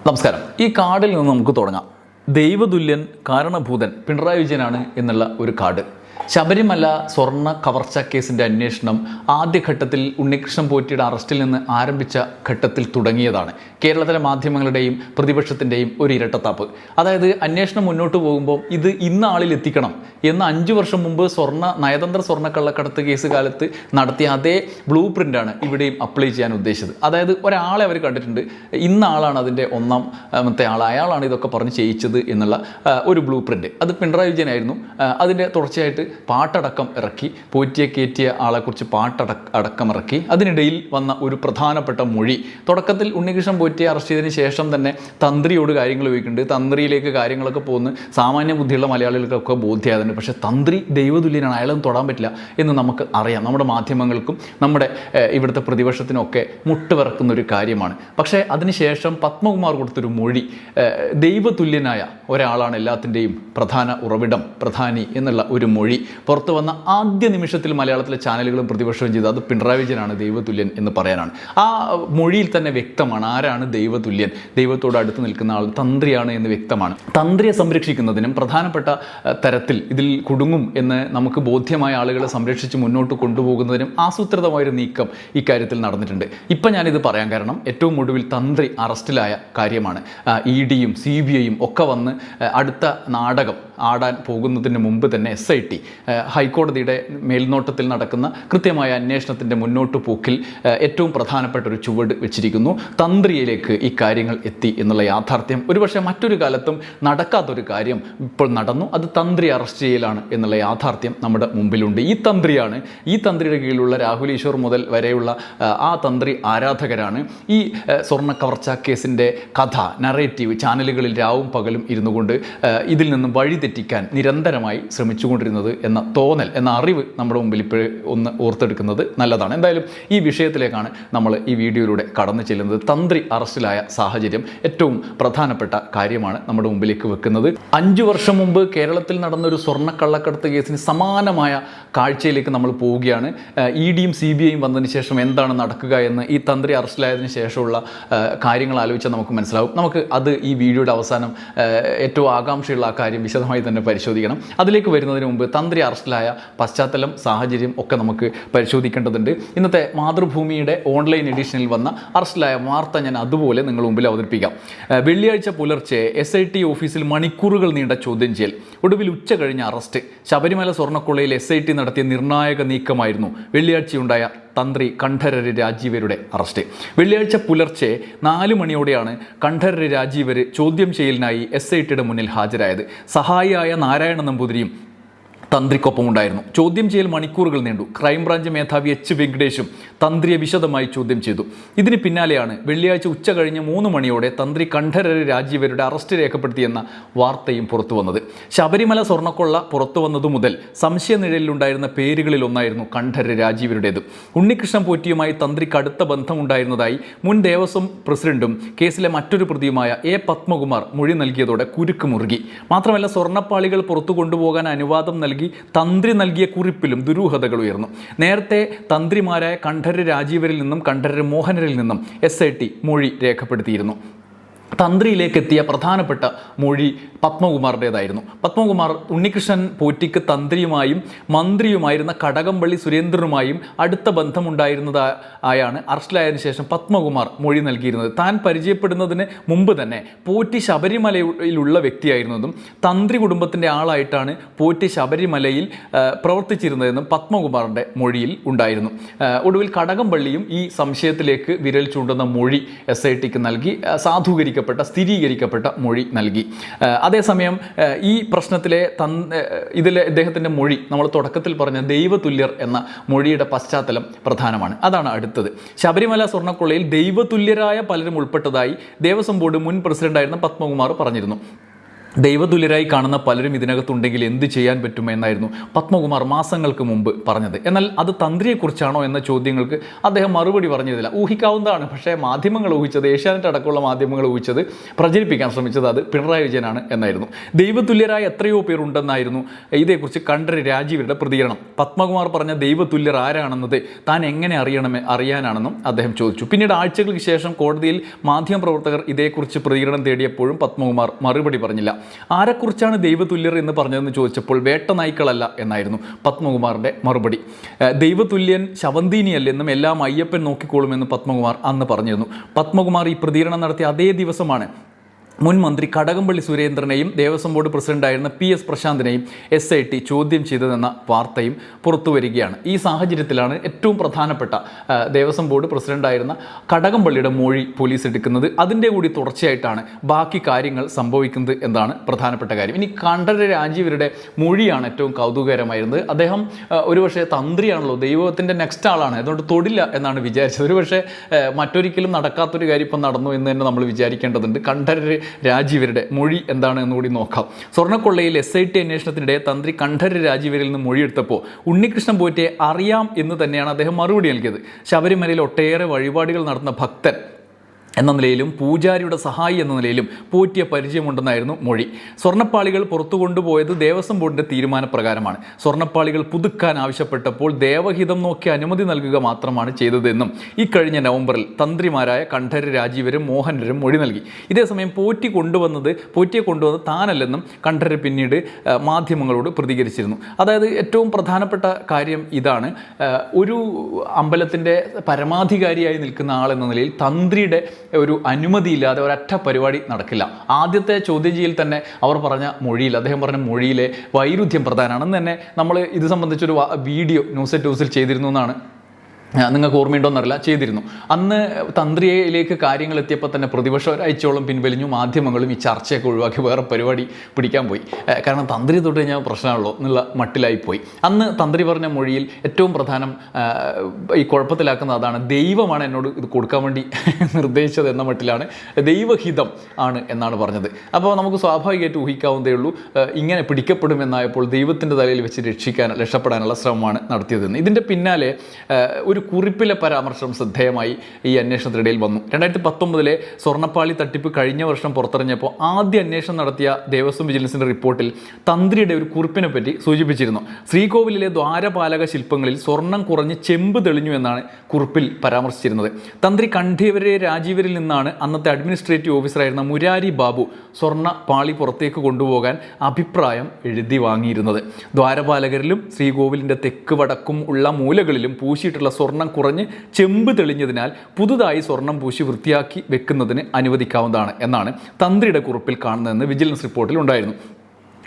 നമസ്കാരം. ഈ കാർഡിൽ നിന്ന് നമുക്ക് തുടങ്ങാം. ദൈവതുല്യൻ കാരണഭൂതൻ പിണറായി വിജയനാണ് എന്നുള്ള ഒരു കാർഡ്. ശബരിമല സ്വർണ്ണ കവർച്ച കേസിൻ്റെ അന്വേഷണം ആദ്യഘട്ടത്തിൽ ഉണ്ണികൃഷ്ണൻ പോറ്റിയുടെ അറസ്റ്റിൽ നിന്ന് ആരംഭിച്ച ഘട്ടത്തിൽ തുടങ്ങിയതാണ്. കേരളത്തിലെ മാധ്യമങ്ങളുടെയും പ്രതിപക്ഷത്തിൻ്റെയും ഒരു ഇരട്ടത്താപ്പ്. അതായത് അന്വേഷണം മുന്നോട്ട് പോകുമ്പോൾ ഇത് ഇന്ന ആളിൽ എത്തിക്കണം എന്ന് 5 വർഷം മുമ്പ് നയതന്ത്ര സ്വർണ്ണക്കള്ളക്കടത്ത് കേസ് കാലത്ത് നടത്തിയ അതേ ബ്ലൂ പ്രിൻ്റാണ് ഇവിടെയും അപ്ലൈ ചെയ്യാൻ ഉദ്ദേശിച്ചത്. അതായത് ഒരാളെ അവർ കണ്ടിട്ടുണ്ട്, ഇന്ന ആളാണ് അതിൻ്റെ ഒന്നാമത്തെ ആൾ, അയാളാണ് ഇതൊക്കെ പറഞ്ഞ് ചെയ്യിച്ചത് എന്നുള്ള ഒരു ബ്ലൂ പ്രിൻ്റ്. അത് പിണറായി വിജയനായിരുന്നു. അതിൻ്റെ തുടർച്ചയായിട്ട് പാട്ടടക്കം ഇറക്കി, പോറ്റിയെ കയറ്റിയ ആളെക്കുറിച്ച് അടക്കം ഇറക്കി. അതിനിടയിൽ വന്ന ഒരു പ്രധാനപ്പെട്ട മൊഴി, തുടക്കത്തിൽ ഉണ്ണികൃഷ്ണൻ പോറ്റിയെ അറസ്റ്റ് ചെയ്തതിന് ശേഷം തന്നെ തന്ത്രിയോട് കാര്യങ്ങൾ ചോദിക്കുന്നുണ്ട്. തന്ത്രിയിലേക്ക് കാര്യങ്ങളൊക്കെ പോകുന്ന സാമാന്യ ബുദ്ധിയുള്ള മലയാളികൾക്കൊക്കെ ബോധ്യമായതുണ്ട്. പക്ഷേ തന്ത്രി ദൈവതുല്യനാണ്, അയാളൊന്നും തൊടാൻ പറ്റില്ല എന്ന് നമുക്ക് അറിയാം. നമ്മുടെ മാധ്യമങ്ങൾക്കും നമ്മുടെ ഇവിടുത്തെ പ്രതിപക്ഷത്തിനൊക്കെ മുട്ടുവിറക്കുന്ന ഒരു കാര്യമാണ്. പക്ഷേ അതിനുശേഷം പത്മകുമാർ കൊടുത്തൊരു മൊഴി, ദൈവതുല്യനായ ഒരാളാണ് എല്ലാത്തിൻ്റെയും പ്രധാന ഉറവിടം, പ്രധാനി എന്നുള്ള ഒരു മൊഴി പുറത്തു വന്ന ആദ്യ നിമിഷത്തിൽ മലയാളത്തിലെ ചാനലുകളും പ്രതിപക്ഷവും ചെയ്തത് അത് പിണറായി വിജയനാണ് ദൈവതുല്യൻ എന്ന് പറയാനാണ്. ആ മൊഴിയിൽ തന്നെ വ്യക്തമാണ് ആരാണ് ദൈവതുല്യൻ. ദൈവത്തോട് അടുത്ത് നിൽക്കുന്ന ആൾ തന്ത്രിയാണ് എന്ന് വ്യക്തമാണ്. തന്ത്രിയെ സംരക്ഷിക്കുന്നതിനും പ്രധാനപ്പെട്ട തരത്തിൽ ഇതിൽ കുടുങ്ങും എന്ന് നമുക്ക് ബോധ്യമായ ആളുകളെ സംരക്ഷിച്ച് മുന്നോട്ട് കൊണ്ടുപോകുന്നതിനും ആസൂത്രിതമായൊരു നീക്കം ഇക്കാര്യത്തിൽ നടന്നിട്ടുണ്ട്. ഇപ്പം ഞാനിത് പറയാൻ കാരണം ഏറ്റവും ഒടുവിൽ തന്ത്രി അറസ്റ്റിലായ കാര്യമാണ്. EDയും CBIയും ഒക്കെ വന്ന് അടുത്ത നാടകം ആടാൻ പോകുന്നതിന് മുമ്പ് തന്നെ SIT ഹൈക്കോടതിയുടെ മേൽനോട്ടത്തിൽ നടക്കുന്ന കൃത്യമായ അന്വേഷണത്തിൻ്റെ മുന്നോട്ട് പോക്കിൽ ഏറ്റവും പ്രധാനപ്പെട്ട ഒരു ചുവട് വെച്ചിരിക്കുന്നു. തന്ത്രിയിലേക്ക് ഈ കാര്യങ്ങൾ എത്തി എന്നുള്ള യാഥാർത്ഥ്യം ഒരുപക്ഷെ മറ്റൊരു കാലത്തും നടക്കാത്തൊരു കാര്യം ഇപ്പോൾ നടന്നു. അത് തന്ത്രി അറസ്റ്റ് ചെയ്യലാണ് എന്നുള്ള യാഥാർത്ഥ്യം നമ്മുടെ മുമ്പിലുണ്ട്. ഈ തന്ത്രിയുടെ കീഴിലുള്ള രാഹുൽ ഈശ്വർ മുതൽ വരെയുള്ള ആ തന്ത്രി ആരാധകരാണ് ഈ സ്വർണ്ണ കവർച്ച കേസിൻ്റെ കഥ, നറേറ്റീവ് ചാനലുകളിൽ രാവും പകലും ഇരുന്നു കൊണ്ട് ഇതിൽ നിന്നും വഴിതെറ്റിക്കാൻ നിരന്തരമായി ശ്രമിച്ചുകൊണ്ടിരുന്നത് എന്ന തോന്നൽ, എന്ന അറിവ് നമ്മുടെ മുമ്പിൽ ഇപ്പോഴും ഒന്ന് ഓർത്തെടുക്കുന്നത് നല്ലതാണ്. എന്തായാലും ഈ വിഷയത്തിലേക്കാണ് നമ്മൾ ഈ വീഡിയോയിലൂടെ കടന്നു ചെല്ലുന്നത്. തന്ത്രി അറസ്റ്റിലായ സാഹചര്യം ഏറ്റവും പ്രധാനപ്പെട്ട കാര്യമാണ് നമ്മുടെ മുമ്പിലേക്ക് വെക്കുന്നത്. 5 വർഷം മുമ്പ് കേരളത്തിൽ നടന്നൊരു സ്വർണ്ണക്കള്ളക്കടത്ത് കേസിന് സമാനമായ കാഴ്ചയിലേക്ക് നമ്മൾ പോവുകയാണ്. EDയും CBIയും വന്നതിന് ശേഷം എന്താണ് നടക്കുക എന്ന് ഈ തന്ത്രി അറസ്റ്റിലായതിനു ശേഷമുള്ള കാര്യങ്ങൾ ആലോചിച്ചാൽ നമുക്ക് മനസ്സിലാവും. നമുക്ക് അത് ഈ വീഡിയോയുടെ അവസാനം ഏറ്റവും ആകാംക്ഷയുള്ള ആ കാര്യം വിശദമായി തന്നെ പരിശോധിക്കണം. അതിലേക്ക് വരുന്നതിന് മുമ്പ് തന്ത്രി അറസ്റ്റിലായ പശ്ചാത്തലം, സാഹചര്യം ഒക്കെ നമുക്ക് പരിശോധിക്കേണ്ടതുണ്ട്. ഇന്നത്തെ മാതൃഭൂമിയുടെ ഓൺലൈൻ എഡിഷനിൽ വന്ന അറസ്റ്റിലായ വാർത്ത ഞാൻ അതുപോലെ നിങ്ങൾ മുമ്പിൽ അവതരിപ്പിക്കാം. വെള്ളിയാഴ്ച പുലർച്ചെ SIT ഓഫീസിൽ മണിക്കൂറുകൾ നീണ്ട ചോദ്യം ചെയ്യൽ, ഒടുവിൽ ഉച്ച കഴിഞ്ഞ അറസ്റ്റ്. ശബരിമല സ്വർണ്ണക്കൊള്ളയിൽ SIT നടത്തിയ നിർണായക നീക്കമായിരുന്നു വെള്ളിയാഴ്ചയുണ്ടായ തന്ത്രി കണ്ഠരര് രാജീവരുടെ അറസ്റ്റ്. വെള്ളിയാഴ്ച പുലർച്ചെ 4 മണിയോടെയാണ് കണ്ഠരര് രാജീവര് ചോദ്യം ചെയ്യലിനായി SITയുടെ മുന്നിൽ ഹാജരായത്. സഹായിയായ നാരായണ നമ്പൂതിരിയും തന്ത്രിക്കൊപ്പം ഉണ്ടായിരുന്നു. ചോദ്യം ചെയ്യൽ മണിക്കൂറുകൾ നീണ്ടു. ക്രൈംബ്രാഞ്ച് മേധാവി H വെങ്കടേഷും തന്ത്രിയെ വിശദമായി ചോദ്യം ചെയ്തു. ഇതിന് പിന്നാലെയാണ് വെള്ളിയാഴ്ച ഉച്ച കഴിഞ്ഞ് 3 മണിയോടെ തന്ത്രി കണ്ഠരര് രാജീവരുടെ അറസ്റ്റ് രേഖപ്പെടുത്തിയെന്ന വാർത്തയും പുറത്തു വന്നത്. ശബരിമല സ്വർണ്ണക്കൊള്ള പുറത്തു വന്നതു മുതൽ സംശയനിഴലിലുണ്ടായിരുന്ന പേരുകളിൽ ഒന്നായിരുന്നു കണ്ഠരര് രാജീവരുടേത്. ഉണ്ണികൃഷ്ണൻ പോറ്റിയുമായി തന്ത്രിക്ക് അടുത്ത ബന്ധമുണ്ടായിരുന്നതായി മുൻ ദേവസ്വം പ്രസിഡന്റും കേസിലെ മറ്റൊരു പ്രതിയുമായ A പത്മകുമാർ മൊഴി നൽകിയതോടെ കുരുക്ക് മുറുകി. മാത്രമല്ല, സ്വർണ്ണപ്പാളികൾ പുറത്തു കൊണ്ടുപോകാൻ അനുവാദം നൽകി തന്ത്രി നൽകിയ കുറിപ്പിലും ദുരൂഹതകൾ ഉയർന്നു. നേരത്തെ തന്ത്രിമാരായ കണ്ഠരര് രാജീവരിൽ നിന്നും കണ്ഠരര് മോഹനരിൽ നിന്നും SIT മൊഴി രേഖപ്പെടുത്തിയിരുന്നു. തന്ത്രിയിലേക്ക് എത്തിയ പ്രധാനപ്പെട്ട മൊഴി പത്മകുമാറിൻ്റേതായിരുന്നു. പത്മകുമാർ ഉണ്ണികൃഷ്ണൻ പോറ്റിക്ക് തന്ത്രിയുമായും മന്ത്രിയുമായിരുന്ന കടകംപള്ളി സുരേന്ദ്രനുമായും അടുത്ത ബന്ധമുണ്ടായിരുന്നതായാണ് അറസ്റ്റിലായതിനു ശേഷം പത്മകുമാർ മൊഴി നൽകിയിരുന്നത്. താൻ പരിചയപ്പെടുന്നതിന് മുമ്പ് തന്നെ പോറ്റി ശബരിമലയിലുള്ള വ്യക്തിയായിരുന്നതും തന്ത്രി കുടുംബത്തിൻ്റെ ആളായിട്ടാണ് പോറ്റി ശബരിമലയിൽ പ്രവർത്തിച്ചിരുന്നതെന്നും പത്മകുമാറിൻ്റെ മൊഴിയിൽ ഉണ്ടായിരുന്നു. ഒടുവിൽ കടകംപള്ളിയും ഈ സംശയത്തിലേക്ക് വിരൽ ചൂണ്ടുന്ന മൊഴി SITക്ക് നൽകി സ്ഥിരീകരിക്കപ്പെട്ട മൊഴി നൽകി. അതേസമയം ഈ പ്രശ്നത്തിലെ ഇതിലെ ഇദ്ദേഹത്തിൻ്റെ മൊഴി, നമ്മൾ തുടക്കത്തിൽ പറഞ്ഞ ദൈവതുല്യർ എന്ന മൊഴിയുടെ പശ്ചാത്തലം പ്രധാനമാണ്. അതാണ് അടുത്തത്. ശബരിമല സ്വർണ്ണക്കൊള്ളയിൽ ദൈവതുല്യരായ പലരും ഉൾപ്പെട്ടതായി ദേവസ്വം ബോർഡ് മുൻ പ്രസിഡന്റായിരുന്ന പത്മകുമാർ പറഞ്ഞിരുന്നു. ദൈവതുല്യരായി കാണുന്ന പലരും ഇതിനകത്തുണ്ടെങ്കിൽ എന്ത് ചെയ്യാൻ പറ്റുമെന്നായിരുന്നു പത്മകുമാർ മാസങ്ങൾക്ക് മുമ്പ് പറഞ്ഞത്. എന്നാൽ അത് തന്ത്രിയെക്കുറിച്ചാണോ എന്ന ചോദ്യങ്ങൾക്ക് അദ്ദേഹം മറുപടി പറഞ്ഞതില്ല. ഊഹിക്കാവുന്നതാണ്, പക്ഷേ മാധ്യമങ്ങൾ ഊഹിച്ചത്, ഏഷ്യാനെറ്റ് അടക്കമുള്ള മാധ്യമങ്ങൾ ഊഹിച്ചത്, പ്രചരിപ്പിക്കാൻ ശ്രമിച്ചത് അത് പിണറായി വിജയനാണ് എന്നായിരുന്നു. ദൈവതുല്യരായ എത്രയോ പേരുണ്ടെന്നായിരുന്നു ഇതേക്കുറിച്ച് കണ്ഠരര് രാജീവരുടെ പ്രതികരണം. പത്മകുമാർ പറഞ്ഞ ദൈവതുല്യർ ആരാണെന്നത് താൻ എങ്ങനെ അറിയാനാണെന്നും അദ്ദേഹം ചോദിച്ചു. പിന്നീട് ആഴ്ചകൾക്ക് ശേഷം കോടതിയിൽ മാധ്യമപ്രവർത്തകർ ഇതേക്കുറിച്ച് പ്രതികരണം തേടിയപ്പോഴും പത്മകുമാർ മറുപടി പറഞ്ഞില്ല. ആരെക്കുറിച്ചാണ് ദൈവതുല്യർ എന്ന് പറഞ്ഞതെന്ന് ചോദിച്ചപ്പോൾ വേട്ട നായ്ക്കളല്ല എന്നായിരുന്നു പത്മകുമാറിൻ്റെ മറുപടി. ദൈവതുല്യൻ ശവന്തീനിയല്ലെന്നും എല്ലാം അയ്യപ്പൻ നോക്കിക്കോളുമെന്ന് പത്മകുമാർ അന്ന് പറഞ്ഞിരുന്നു. പത്മകുമാർ ഈ പ്രതികരണം നടത്തിയ അതേ ദിവസമാണ് മുൻ മന്ത്രി കടകംപള്ളി സുരേന്ദ്രനെയും ദേവസ്വം ബോർഡ് പ്രസിഡന്റായിരുന്ന PS പ്രശാന്തിനെയും SIT ചോദ്യം ചെയ്തതെന്ന വാർത്തയും പുറത്തു വരികയാണ്. ഈ സാഹചര്യത്തിലാണ് ഏറ്റവും പ്രധാനപ്പെട്ട ദേവസ്വം ബോർഡ് പ്രസിഡന്റായിരുന്ന കടകംപള്ളിയുടെ മൊഴി പോലീസ് എടുക്കുന്നത്. അതിൻ്റെ കൂടി തുടർച്ചയായിട്ടാണ് ബാക്കി കാര്യങ്ങൾ സംഭവിക്കുന്നത് എന്നാണ് പ്രധാനപ്പെട്ട കാര്യം. ഇനി കണ്ഠരര് രാജീവരുടെ മൊഴിയാണ് ഏറ്റവും കൗതുകകരമായിരുന്നത്. അദ്ദേഹം ഒരുപക്ഷെ തന്ത്രിയാണല്ലോ, ദൈവത്തിൻ്റെ നെക്സ്റ്റ് ആളാണ്, അതുകൊണ്ട് തൊടില്ല എന്നാണ് വിചാരിച്ചത്. ഒരുപക്ഷെ മറ്റൊരിക്കലും നടക്കാത്തൊരു കാര്യം ഇപ്പം നടന്നു എന്ന് തന്നെ നമ്മൾ വിചാരിക്കേണ്ടതുണ്ട്. കണ്ഠരര് രാജീവരുടെ മൊഴി എന്താണ് എന്നുകൂടി നോക്കാം. സ്വർണ്ണക്കൊള്ളയിൽ SIT അന്വേഷണത്തിനിടെ തന്ത്രി കണ്ഠരര് രാജീവരിൽ നിന്ന് മൊഴിയെടുത്തപ്പോൾ ഉണ്ണികൃഷ്ണൻ പോറ്റിയെ അറിയാം എന്ന് തന്നെയാണ് അദ്ദേഹം മറുപടി നൽകിയത്. ശബരിമലയിൽ ഒട്ടേറെ വഴിപാടുകൾ നടത്തുന്ന ഭക്തൻ എന്ന നിലയിലും പൂജാരിയുടെ സഹായി എന്ന നിലയിലും പോറ്റിയ പരിചയമുണ്ടെന്നായിരുന്നു മൊഴി. സ്വർണ്ണപ്പാളികൾ പുറത്തു കൊണ്ടുപോയത് ദേവസ്വം ബോർഡിൻ്റെ തീരുമാനപ്രകാരമാണ്. സ്വർണ്ണപ്പാളികൾ പുതുക്കാൻ ആവശ്യപ്പെട്ടപ്പോൾ ദേവഹിതം നോക്കി അനുമതി നൽകുക മാത്രമാണ് ചെയ്തതെന്നും ഇക്കഴിഞ്ഞ നവംബറിൽ തന്ത്രിമാരായ കണ്ഠരര് രാജീവരും മോഹനരും മൊഴി നൽകി. ഇതേസമയം പോറ്റിയെ കൊണ്ടുവന്നത് താനല്ലെന്നും കണ്ഠരര് പിന്നീട് മാധ്യമങ്ങളോട് പ്രതികരിച്ചിരുന്നു. അതായത് ഏറ്റവും പ്രധാനപ്പെട്ട കാര്യം ഇതാണ്, ഒരു അമ്പലത്തിൻ്റെ പരമാധികാരിയായി നിൽക്കുന്ന ആളെന്ന നിലയിൽ തന്ത്രിയുടെ ഒരു അനുമതിയില്ലാതെ ഒരൊറ്റ പരിപാടി നടക്കില്ല. ആദ്യത്തെ ചോദ്യം ചെയ്യൽ തന്നെ അദ്ദേഹം പറഞ്ഞ മൊഴിയിലെ വൈരുദ്ധ്യം പ്രധാനമാണെന്ന് തന്നെ നമ്മൾ ഇത് സംബന്ധിച്ചൊരു വീഡിയോ ന്യൂസ് അറ്റ് ന്യൂസിൽ ചെയ്തിരുന്നു എന്നാണ് നിങ്ങൾക്ക് ഓർമ്മയുണ്ടോയെന്നറിയില്ല, ചെയ്തിരുന്നു. അന്ന് തന്ത്രിയിലേക്ക് കാര്യങ്ങൾ എത്തിയപ്പോൾ തന്നെ പ്രതിപക്ഷം ഒരാഴ്ചയോളം പിൻവലിഞ്ഞു. മാധ്യമങ്ങളും ഈ ചർച്ചയൊക്കെ ഒഴിവാക്കി വേറെ പരിപാടി പിടിക്കാൻ പോയി. കാരണം തന്ത്രി തൊട്ട് കഴിഞ്ഞാൽ പ്രശ്നമാണല്ലോ എന്നുള്ള മട്ടിലായിപ്പോയി. അന്ന് തന്ത്രി പറഞ്ഞ മൊഴിയിൽ ഏറ്റവും പ്രധാനം ഈ കുഴപ്പത്തിലാക്കുന്ന അതാണ്, ദൈവമാണ് എന്നോട് ഇത് കൊടുക്കാൻ വേണ്ടി നിർദ്ദേശിച്ചത് എന്ന മട്ടിലാണ്, ദൈവഹിതം ആണ് എന്നാണ് പറഞ്ഞത്. അപ്പോൾ നമുക്ക് സ്വാഭാവികമായിട്ട് ഊഹിക്കാവുന്നതേ ഉള്ളൂ, ഇങ്ങനെ പിടിക്കപ്പെടുമെന്നായപ്പോൾ ദൈവത്തിൻ്റെ തലയിൽ വെച്ച് രക്ഷപ്പെടാനുള്ള ശ്രമമാണ് നടത്തിയതെന്ന്. ഇതിൻ്റെ പിന്നാലെ ഒരു കുറിപ്പിലെ പരാമർശം ശ്രദ്ധേയമായി ഈ അന്വേഷണത്തിനിടയിൽ വന്നു. 2019 സ്വർണ്ണപ്പാളി തട്ടിപ്പ് കഴിഞ്ഞ വർഷം പുറത്തിറങ്ങിയപ്പോൾ ആദ്യ അന്വേഷണം നടത്തിയ ദേവസ്വം വിജിലൻസിൻ്റെ റിപ്പോർട്ടിൽ തന്ത്രിയുടെ ഒരു കുറിപ്പിനെ പറ്റി സൂചിപ്പിച്ചിരുന്നു. ശ്രീകോവിലിലെ ദ്വാരപാലക ശില്പങ്ങളിൽ സ്വർണം കുറഞ്ഞ് ചെമ്പ് തെളിഞ്ഞു എന്നാണ് കുറിപ്പിൽ പരാമർശിച്ചിരുന്നത്. തന്ത്രി കണ്ഠരര് രാജീവരിൽ നിന്നാണ് അന്നത്തെ അഡ്മിനിസ്ട്രേറ്റീവ് ഓഫീസറായിരുന്ന മുരാരി ബാബു സ്വർണ്ണ പാളി പുറത്തേക്ക് കൊണ്ടുപോകാൻ അഭിപ്രായം എഴുതി വാങ്ങിയിരുന്നത്. ദ്വാരപാലകരിലും ശ്രീകോവിലിൻ്റെ തെക്ക് വടക്കും ഉള്ള മൂലകളിലും പൂശിയിട്ടുള്ള സ്വർണ്ണം കുറഞ്ഞ് ചെമ്പ് തെളിഞ്ഞതിനാൽ പുതുതായി സ്വർണം പൂശി വൃത്തിയാക്കി വെക്കുന്നതിന് അനുവദിക്കാവുന്നതാണ് എന്നാണ് തന്ത്രിയുടെ കുറിപ്പിൽ കാണുന്നതെന്ന് വിജിലൻസ് റിപ്പോർട്ടിൽ ഉണ്ടായിരുന്നു.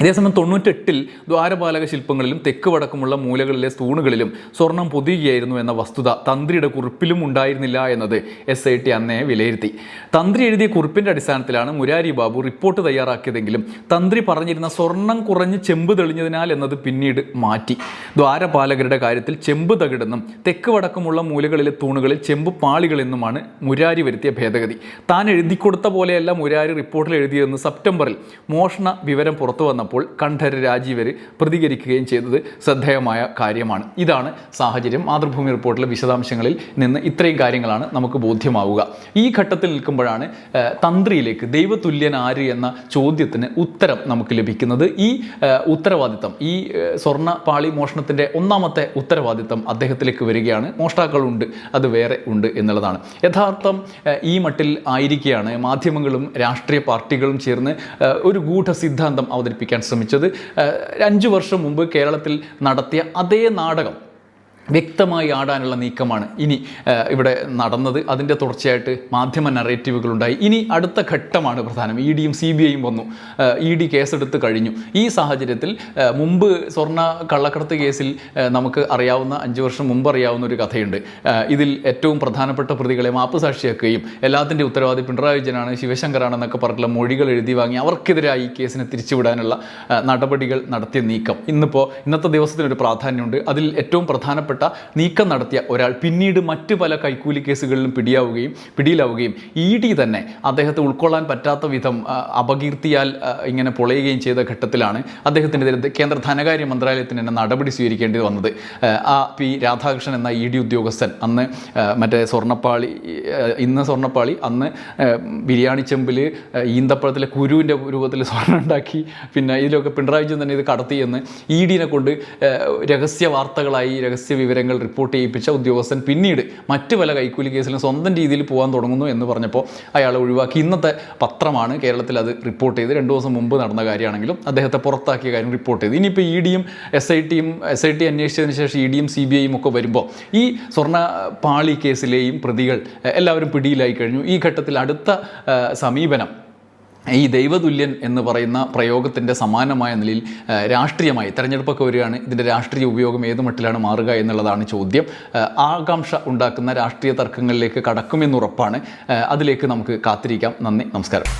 ഇതേസമയം 98 ദ്വാരപാലക ശില്പങ്ങളിലും തെക്ക് വടക്കുമുള്ള മൂലകളിലെ തൂണുകളിലും സ്വർണം പൊതിയുകയായിരുന്നു എന്ന വസ്തുത തന്ത്രിയുടെ കുറിപ്പിലും ഉണ്ടായിരുന്നില്ല എന്നത് SIT അന്നേ വിലയിരുത്തി. തന്ത്രി എഴുതിയ കുറിപ്പിൻ്റെ അടിസ്ഥാനത്തിലാണ് മുരാരി ബാബു റിപ്പോർട്ട് തയ്യാറാക്കിയതെങ്കിലും തന്ത്രി പറഞ്ഞിരുന്ന സ്വർണം കുറഞ്ഞ് ചെമ്പ് തെളിഞ്ഞതിനാൽ എന്നത് പിന്നീട് മാറ്റി. ദ്വാരപാലകരുടെ കാര്യത്തിൽ ചെമ്പ് തകിടെന്നും തെക്ക് വടക്കുമുള്ള മൂലകളിലെ തൂണുകളിൽ ചെമ്പ് പാളികളെന്നുമാണ് മുരാരി വരുത്തിയ ഭേദഗതി. താൻ എഴുതിക്കൊടുത്ത പോലെയല്ല മുരാരി റിപ്പോർട്ടിൽ എഴുതിയതെന്ന് സെപ്റ്റംബറിൽ മോഷണ വിവരം പുറത്തു വന്നപ്പോൾ കണ്ഠരര് രാജീവര് പ്രതികരിക്കുകയും ചെയ്തത് ശ്രദ്ധേയമായ കാര്യമാണ്. ഇതാണ് സാഹചര്യം. മാതൃഭൂമി റിപ്പോർട്ടിലെ വിശദാംശങ്ങളിൽ നിന്ന് ഇത്രയും കാര്യങ്ങളാണ് നമുക്ക് ബോധ്യമാവുക. ഈ ഘട്ടത്തിൽ നിൽക്കുമ്പോഴാണ് തന്ത്രിയിലേക്ക് ദൈവതുല്യൻ ആര് എന്ന ചോദ്യത്തിന് ഉത്തരം നമുക്ക് ലഭിക്കുന്നത്. ഈ ഉത്തരവാദിത്തം, ഈ സ്വർണ്ണ പാളി മോഷണത്തിൻ്റെ ഒന്നാമത്തെ ഉത്തരവാദിത്തം അദ്ദേഹത്തിലേക്ക് വരികയാണ്. മോഷ്ടാക്കളുണ്ട്, അത് വേറെ ഉണ്ട് എന്നുള്ളതാണ്. യഥാർത്ഥം ഈ മട്ടിൽ ആയിരിക്കുകയാണ് മാധ്യമങ്ങളും രാഷ്ട്രീയ പാർട്ടികളും ചേർന്ന് ഒരു ഗൂഢസിദ്ധാന്തം അവതരിപ്പിക്കാൻ ശ്രമിച്ചത്. 5 വർഷം മുമ്പ് കേരളത്തിൽ നടത്തിയ അതേ നാടകം വ്യക്തമായി ആടാനുള്ള നീക്കമാണ് ഇനി ഇവിടെ നടന്നത്. അതിൻ്റെ തുടർച്ചയായിട്ട് മാധ്യമ നറേറ്റീവുകളുണ്ടായി. ഇനി അടുത്ത ഘട്ടമാണ് പ്രധാനം. EDയും CBIയും വന്നു. ED കേസെടുത്ത് കഴിഞ്ഞു. ഈ സാഹചര്യത്തിൽ മുമ്പ് സ്വർണ്ണ കള്ളക്കടത്ത് കേസിൽ നമുക്ക് അറിയാവുന്ന 5 വർഷം മുമ്പ് അറിയാവുന്ന ഒരു കഥയുണ്ട്. ഇതിൽ ഏറ്റവും പ്രധാനപ്പെട്ട പ്രതികളെ മാപ്പ് സാക്ഷിയാക്കുകയും എല്ലാത്തിൻ്റെ ഉത്തരവാദി പിണറായി വിജയനാണ്, ശിവശങ്കറാണെന്നൊക്കെ പറഞ്ഞിട്ടുള്ള മൊഴികൾ എഴുതി വാങ്ങി അവർക്കെതിരായി ഈ കേസിനെ തിരിച്ചുവിടാനുള്ള നടപടികൾ നടത്തിയ നീക്കം ഇന്നത്തെ ദിവസത്തിനൊരു പ്രാധാന്യമുണ്ട്. അതിൽ ഏറ്റവും പ്രധാനപ്പെട്ട പ്രധാനപ്പെട്ട നീക്കം നടത്തിയ ഒരാൾ പിന്നീട് മറ്റ് പല കൈക്കൂലി കേസുകളിലും പിടിയിലാവുകയും ED തന്നെ അദ്ദേഹത്തെ ഉൾക്കൊള്ളാൻ പറ്റാത്ത വിധം അപകീർത്തിയാൽ ഇങ്ങനെ പൊളയുകയും ചെയ്ത ഘട്ടത്തിലാണ് അദ്ദേഹത്തിനെതിരെ കേന്ദ്ര ധനകാര്യ മന്ത്രാലയത്തിന് തന്നെ നടപടി സ്വീകരിക്കേണ്ടി വന്നത്. P. രാധാകൃഷ്ണൻ എന്ന ED ഉദ്യോഗസ്ഥൻ അന്ന് മറ്റേ സ്വർണ്ണപ്പാളി അന്ന് ബിരിയാണി ചെമ്പിൽ ഈന്തപ്പഴത്തിലെ കുരുവിൻ്റെ രൂപത്തിൽ സ്വർണ്ണം ഉണ്ടാക്കി, പിന്നെ ഇതിലൊക്കെ പിണറായി വിജയൻ തന്നെ ഇത് കടത്തിയെന്ന് EDനെ കൊണ്ട് രഹസ്യ വാർത്തകളായി രഹസ്യ വിവരങ്ങൾ റിപ്പോർട്ട് ചെയ്യിപ്പിച്ച ഉദ്യോഗസ്ഥൻ പിന്നീട് മറ്റ് പല കൈക്കൂലി കേസിലും സ്വന്തം രീതിയിൽ പോകാൻ തുടങ്ങുന്നു എന്ന് പറഞ്ഞപ്പോൾ അയാളെ ഒഴിവാക്കി. ഇന്നത്തെ പത്രമാണ് കേരളത്തിൽ അത് റിപ്പോർട്ട് ചെയ്ത് 2 ദിവസം മുമ്പ് നടന്ന കാര്യമാണെങ്കിലും അദ്ദേഹത്തെ പുറത്താക്കിയ കാര്യം റിപ്പോർട്ട് ചെയ്ത്. ഇനിയിപ്പോൾ EDയും SIT അന്വേഷിച്ചതിന് ശേഷം EDയും CBIയും ഒക്കെ വരുമ്പോൾ ഈ സ്വർണ്ണപ്പാളി കേസിലെയും പ്രതികൾ എല്ലാവരും പിടിയിലായി കഴിഞ്ഞു. ഈ ഘട്ടത്തിൽ അടുത്ത സമീപനം ഈ ദൈവതുല്യൻ എന്ന് പറയുന്ന പ്രയോഗത്തിൻ്റെ സമാനമായ നിലയിൽ രാഷ്ട്രീയമായി തെരഞ്ഞെടുപ്പൊക്കെ വരികയാണ്. ഇതിൻ്റെ രാഷ്ട്രീയ ഉപയോഗം ഏത് മട്ടിലാണ് മാറുക എന്നുള്ളതാണ് ചോദ്യം. ആകാംക്ഷ ഉണ്ടാക്കുന്ന രാഷ്ട്രീയ തർക്കങ്ങളിലേക്ക് കടക്കുമെന്നുറപ്പാണ്. അതിലേക്ക് നമുക്ക് കാത്തിരിക്കാം. നന്ദി, നമസ്കാരം.